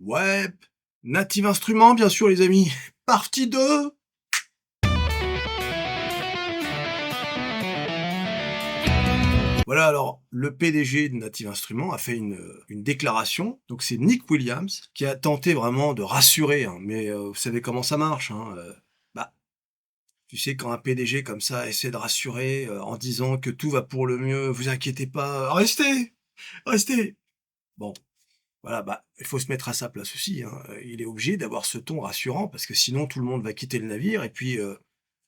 web, Native Instruments, bien sûr, les amis. Partie 2. Voilà, alors, le PDG de Native Instruments a fait une déclaration. Donc, c'est Nick Williams qui a tenté vraiment de rassurer, hein, mais vous savez comment ça marche, hein, bah, tu sais, quand un PDG comme ça essaie de rassurer, en disant que tout va pour le mieux, vous inquiétez pas, restez, restez. Bon, voilà, bah, il faut se mettre à sa place aussi, hein. Il est obligé d'avoir ce ton rassurant parce que sinon tout le monde va quitter le navire et puis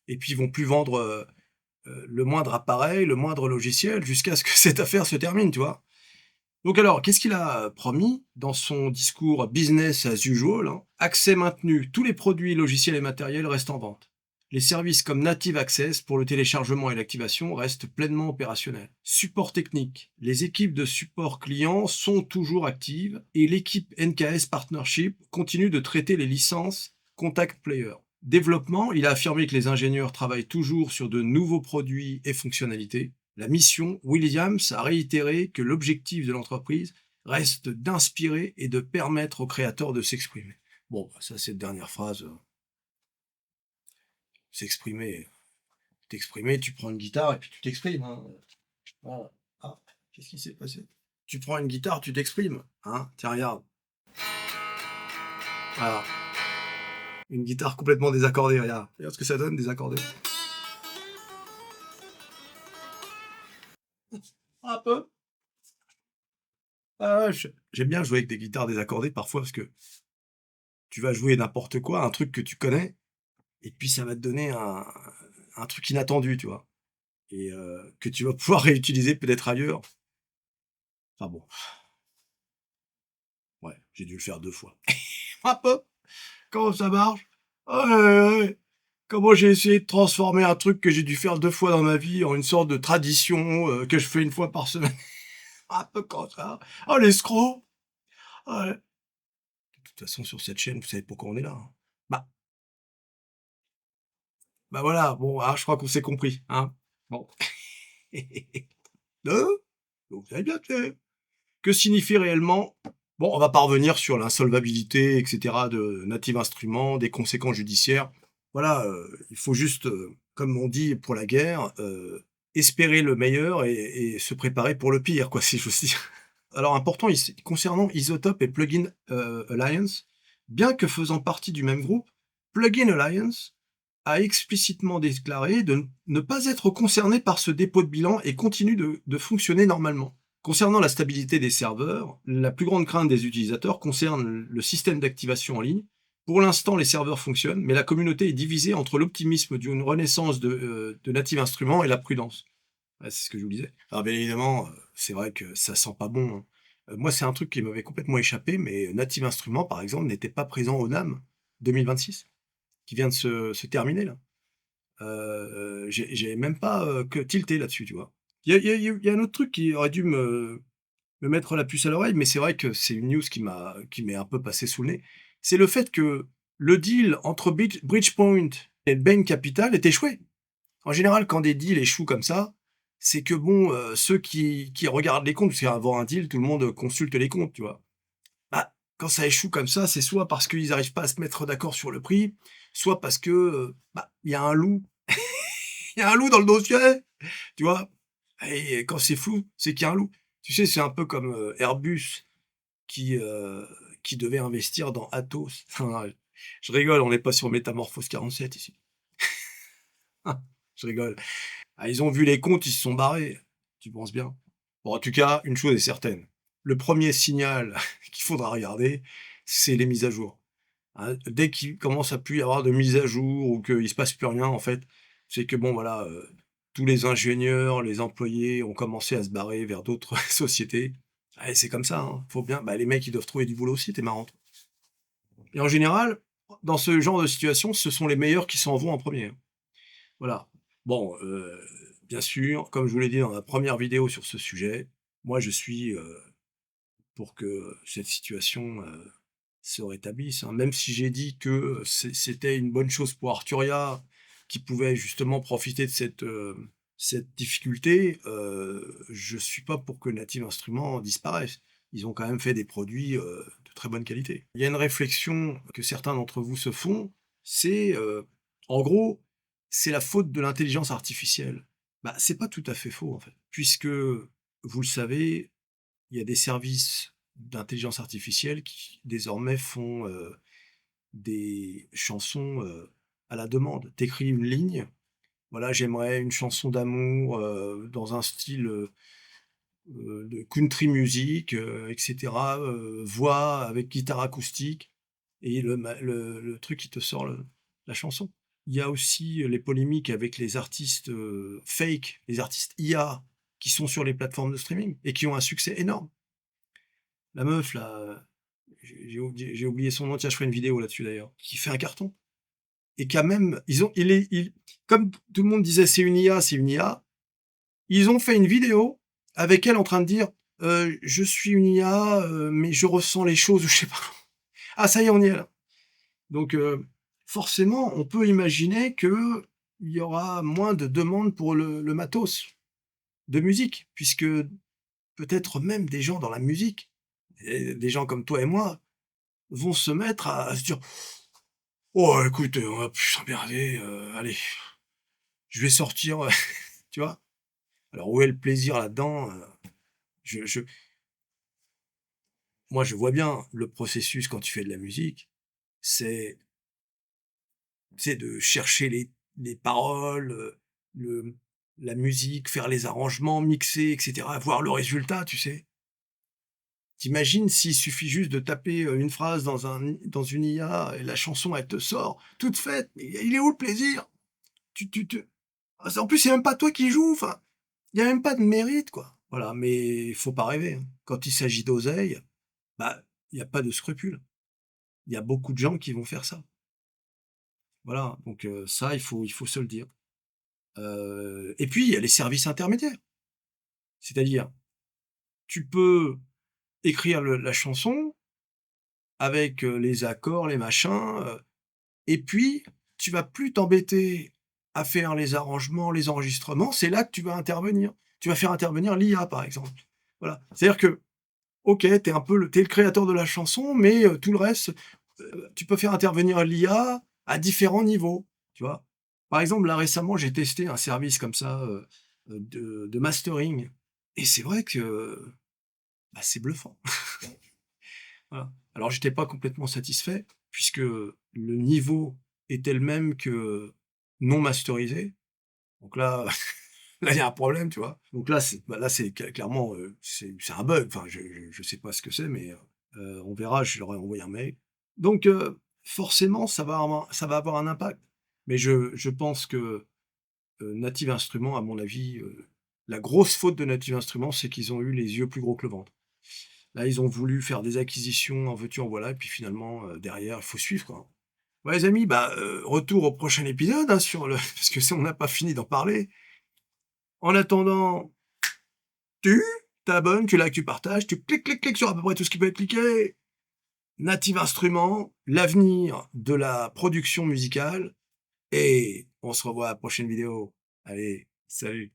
ils vont plus vendre, le moindre appareil, le moindre logiciel jusqu'à ce que cette affaire se termine, tu vois? Donc alors, qu'est-ce qu'il a promis dans son discours business as usual, hein? Accès maintenu, tous les produits logiciels et matériels restent en vente. Les services comme Native Access pour le téléchargement et l'activation restent pleinement opérationnels. Support technique, les équipes de support client sont toujours actives et l'équipe NKS Partnership continue de traiter les licences Contact Player. Développement, il a affirmé que les ingénieurs travaillent toujours sur de nouveaux produits et fonctionnalités. La mission, Williams a réitéré que l'objectif de l'entreprise reste d'inspirer et de permettre aux créateurs de s'exprimer. Bon, bah, ça, cette dernière phrase, s'exprimer, t'exprimer, tu prends une guitare et puis tu t'exprimes, hein. Voilà. Ah, qu'est-ce qui s'est passé? Tu prends une guitare, tu t'exprimes, hein. Tiens, regarde. Voilà. Une guitare complètement désaccordée, regarde. Regarde ce que ça donne, désaccordé. Un peu. Ah ouais, j'aime bien jouer avec des guitares désaccordées parfois parce que tu vas jouer n'importe quoi, un truc que tu connais, et puis ça va te donner un truc inattendu, tu vois? Et que tu vas pouvoir réutiliser peut-être ailleurs. Enfin bon, ouais, j'ai dû le faire 2 fois. Un peu. Comment ça marche? Ouais, ouais, ouais. Comment j'ai essayé de transformer un truc que j'ai dû faire 2 fois dans ma vie en une sorte de tradition, que je fais 1 fois par semaine. Un peu comme ça. Oh l'escroc! Ouais. De toute façon sur cette chaîne, vous savez pourquoi on est là, hein? Bah voilà, bon, ah, je crois qu'on s'est compris, hein? Bon. Hein? Donc vous avez bien fait. Que signifie réellement bon, on va pas revenir sur l'insolvabilité et cetera de Native Instruments, des conséquences judiciaires. Voilà, il faut juste, comme on dit pour la guerre, espérer le meilleur et se préparer pour le pire, quoi, si j'ose dire. Alors important concernant Isotope et Plugin, Alliance, bien que faisant partie du même groupe, Plugin Alliance a explicitement déclaré de ne pas être concerné par ce dépôt de bilan et continue de fonctionner normalement. Concernant la stabilité des serveurs, la plus grande crainte des utilisateurs concerne le système d'activation en ligne. Pour l'instant, les serveurs fonctionnent, mais la communauté est divisée entre l'optimisme d'une renaissance de Native Instruments et la prudence. Ouais, c'est ce que je vous disais. Alors bien évidemment, c'est vrai que ça sent pas bon, hein. Moi, c'est un truc qui m'avait complètement échappé, mais Native Instruments, par exemple, n'était pas présent au NAMM 2026, qui vient de se terminer là. J'ai même pas, que tilté là-dessus, tu vois? Il y a un autre truc qui aurait dû me mettre la puce à l'oreille, mais c'est vrai que c'est une news qui m'est un peu passée sous le nez. C'est le fait que le deal entre Bridgepoint et Bain Capital est échoué. En général, quand des deals échouent comme ça, c'est que bon, ceux qui regardent les comptes, parce qu'avant un deal, tout le monde consulte les comptes, tu vois? Bah, quand ça échoue comme ça, c'est soit parce qu'ils arrivent pas à se mettre d'accord sur le prix, soit parce que, bah, il y a un loup. Il y a un loup dans le dossier, tu vois? Et quand c'est flou, c'est qu'il y a un loup. Tu sais, c'est un peu comme, Airbus qui, heu, qui devait investir dans Atos. Je rigole, on n'est pas sur Métamorphose 47 ici. Je rigole. Ah, ils ont vu les comptes, ils se sont barrés. Tu penses bien? Bon, en tout cas, une chose est certaine, le premier signal qu'il faudra regarder, c'est les mises à jour, hein. Dès qu'il commence à plus y avoir de mises à jour ou qu'il se passe plus rien, en fait, c'est que bon, voilà, tous les ingénieurs, les employés ont commencé à se barrer vers d'autres sociétés. Ah et c'est comme ça, hein, faut bien bah, les mecs, ils doivent trouver du boulot aussi, tu marrant. Et en général, dans ce genre de situation, ce sont les meilleurs qui s'en vont en premier, hein. Voilà. Bon, bien sûr, comme je vous l'ai dit dans la première vidéo sur ce sujet, moi je suis, pour que cette situation, se rétablisse, hein. Même si j'ai dit que, c'était une bonne chose pour Arturia, qui pouvait justement profiter de cette difficulté, je suis pas pour que Native Instruments disparaisse. Ils ont quand même fait des produits, de très bonne qualité. Il y a une réflexion que certains d'entre vous se font, c'est, en gros, c'est la faute de l'intelligence artificielle. Bah, c'est pas tout à fait faux, en fait, puisque, vous le savez, il y a des services d'intelligence artificielle qui, désormais, font, des chansons, à la demande. Tu écris une ligne: «Voilà, j'aimerais une chanson d'amour, dans un style, de country music, et cetera, voix avec guitare acoustique», et le truc, il te sort la chanson. Il y a aussi, les polémiques avec les artistes, fake, les artistes IA qui sont sur les plateformes de streaming et qui ont un succès énorme. La meuf là, j'ai oublié son nom, tiens, je ferai une vidéo là-dessus d'ailleurs, qui fait un carton et qui a même ils ont il comme tout le monde disait: «C'est une IA, c'est une IA», ils ont fait une vidéo avec elle en train de dire, «Je suis une IA, mais je ressens les choses» ou je sais pas. Ah ça y est, on y est là. Donc forcément, on peut imaginer qu'il y aura moins de demandes pour le matos de musique, puisque peut-être même des gens dans la musique, et des gens comme toi et moi, vont se mettre à se dire: «Oh écoute, on va plus s'emmerder, allez, je vais sortir», tu vois? Alors où est le plaisir là-dedans? Je Moi je vois bien le processus quand tu fais de la musique, c'est de chercher les paroles, le la musique, faire les arrangements, mixer et cetera, voir le résultat, tu sais? Tu s'il suffit juste de taper, une phrase dans une IA et la chanson elle te sort toute faite, mais il est où le plaisir? Tu en plus c'est même pas toi qui joues, enfin, il y a même pas de mérite, quoi. Voilà, mais il faut pas rêver, hein. Quand il s'agit d'oseille, bah, il y a pas de scrupules. Il y a beaucoup de gens qui vont faire ça. Voilà, donc ça il faut se le dire. Et puis il y a les services intermédiaires. C'est-à-dire, tu peux écrire la chanson avec, les accords, les machins, et puis tu vas plus t'embêter à faire les arrangements, les enregistrements, c'est là que tu vas intervenir. Tu vas faire intervenir l'IA, par exemple. Voilà. C'est-à-dire que, OK, tu es le créateur de la chanson, mais tout le reste, tu peux faire intervenir l'IA à différents niveaux, tu vois? Par exemple, là, récemment, j'ai testé un service comme ça, de mastering et c'est vrai que, bah, c'est bluffant. Voilà. Alors j'étais pas complètement satisfait puisque le niveau était le même que non masterisé. Donc là, là, il y a un problème, tu vois? Donc là, c'est clairement, c'est un bug. Enfin, je sais pas ce que c'est, mais on verra, je leur ai envoyé un mail. Donc forcément, ça va avoir un impact. Mais je pense que, Native Instruments, à mon avis, la grosse faute de Native Instruments, c'est qu'ils ont eu les yeux plus gros que le ventre. Là, ils ont voulu faire des acquisitions, en veux-tu, en voilà, et puis finalement, derrière, il faut suivre, quoi. Ouais, les amis, bah, retour au prochain épisode, hein, sur le parce que si on n'a pas fini d'en parler. En attendant, tu t'abonnes, tu likes, tu partages, tu cliques, cliques, cliques sur à peu près tout ce qui peut être cliqué. Native Instruments, l'avenir de la production musicale et on se revoit à la prochaine vidéo. Allez, salut!